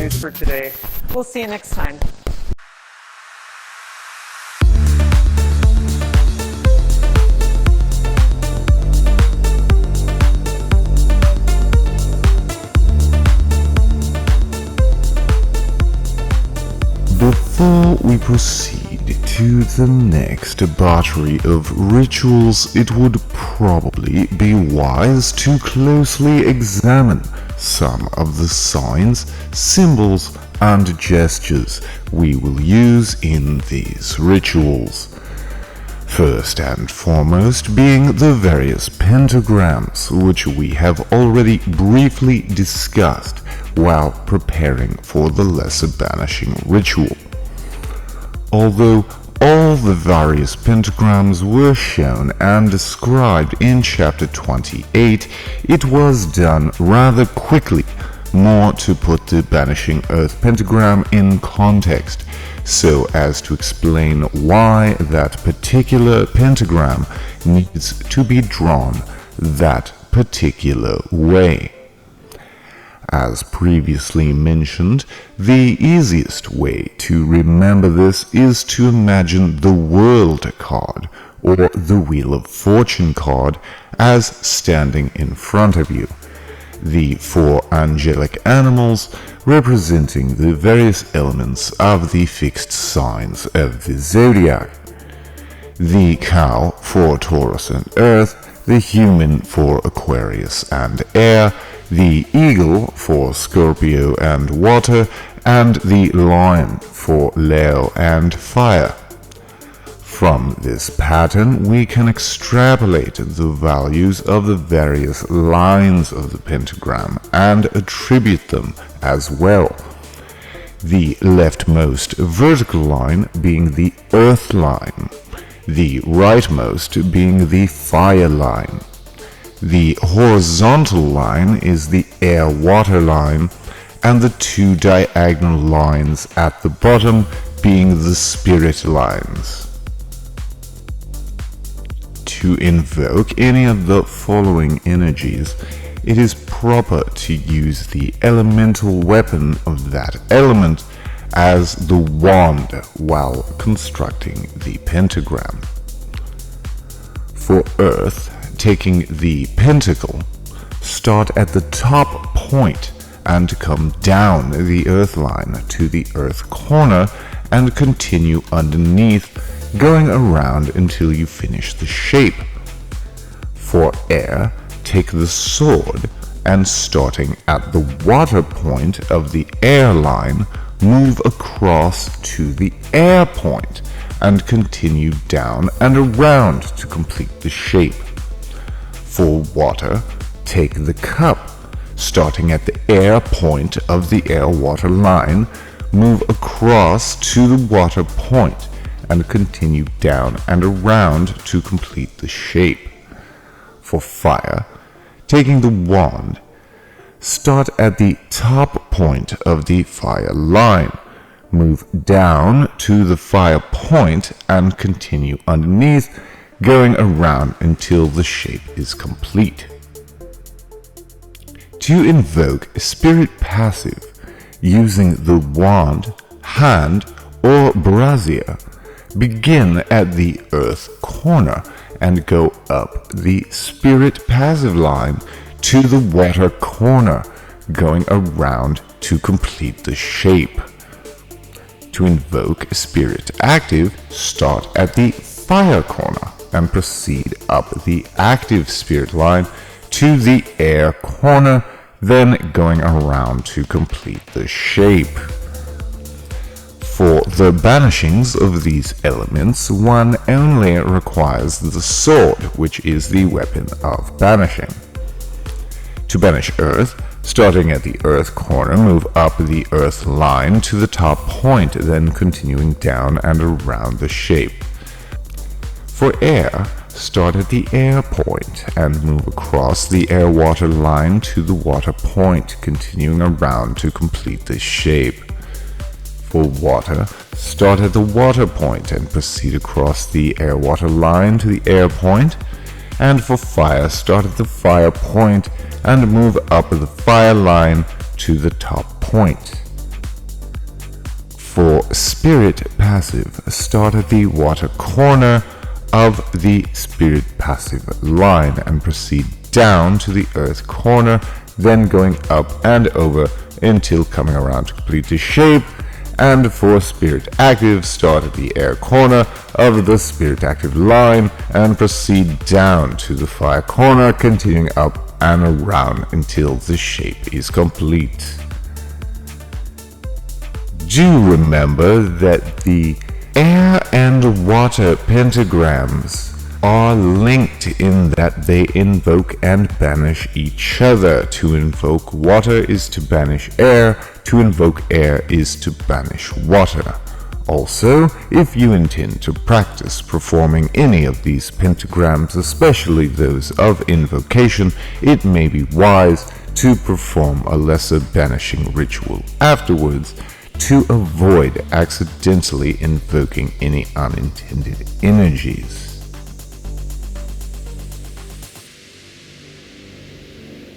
news for today. We'll see you next time. Before we proceed to the next battery of rituals, it would probably be wise to closely examine some of the signs, symbols, and gestures we will use in these rituals. First and foremost being the various pentagrams, which we have already briefly discussed while preparing for the lesser banishing ritual. Although all the various pentagrams were shown and described in chapter 28, it was done rather quickly, more to put the Banishing Earth pentagram in context, so as to explain why that particular pentagram needs to be drawn that particular way. As previously mentioned, the easiest way to remember this is to imagine the World card, or the Wheel of Fortune card, as standing in front of you. The four angelic animals representing the various elements of the fixed signs of the zodiac. The cow for Taurus and Earth, the human for Aquarius and Air, the eagle for Scorpio and Water, and the lion for Leo and Fire. From this pattern, we can extrapolate the values of the various lines of the pentagram and attribute them as well. The leftmost vertical line being the Earth line, the rightmost being the Fire line. The horizontal line is the air-water line, and the two diagonal lines at the bottom being the spirit lines. To invoke any of the following energies, it is proper to use the elemental weapon of that element as the wand while constructing the pentagram. For Earth, taking the pentacle, start at the top point and come down the Earth line to the Earth corner and continue underneath, going around until you finish the shape. For Air, take the sword and starting at the water point of the air line, move across to the air point and continue down and around to complete the shape. For Water, take the cup, starting at the air point of the air-water line, move across to the water point, and continue down and around to complete the shape. For Fire, taking the wand, start at the top point of the fire line, move down to the fire point, and continue underneath, going around until the shape is complete. To invoke a spirit passive using the wand, hand, or brazier, begin at the earth corner and go up the spirit passive line to the water corner, going around to complete the shape. To invoke a spirit active, start at the fire corner and proceed up the active spirit line to the air corner, then going around to complete the shape. For the banishings of these elements, one only requires the sword, which is the weapon of banishing. To banish Earth, starting at the Earth corner, move up the Earth line to the top point, then continuing down and around the shape. For Air, start at the air point and move across the air-water line to the water point, continuing around to complete the shape. For Water, start at the water point and proceed across the air-water line to the air point. And for Fire, start at the fire point and move up the fire line to the top point. For spirit passive, start at the water corner of the spirit passive line and proceed down to the earth corner, then going up and over until coming around to complete the shape. And for spirit active, start at the air corner of the spirit active line and proceed down to the fire corner, continuing up and around until the shape is complete. Do remember that the air and water pentagrams are linked in that they invoke and banish each other. To invoke water is to banish air, to invoke air is to banish water. Also, if you intend to practice performing any of these pentagrams, especially those of invocation, it may be wise to perform a lesser banishing ritual afterwards to avoid accidentally invoking any unintended energies.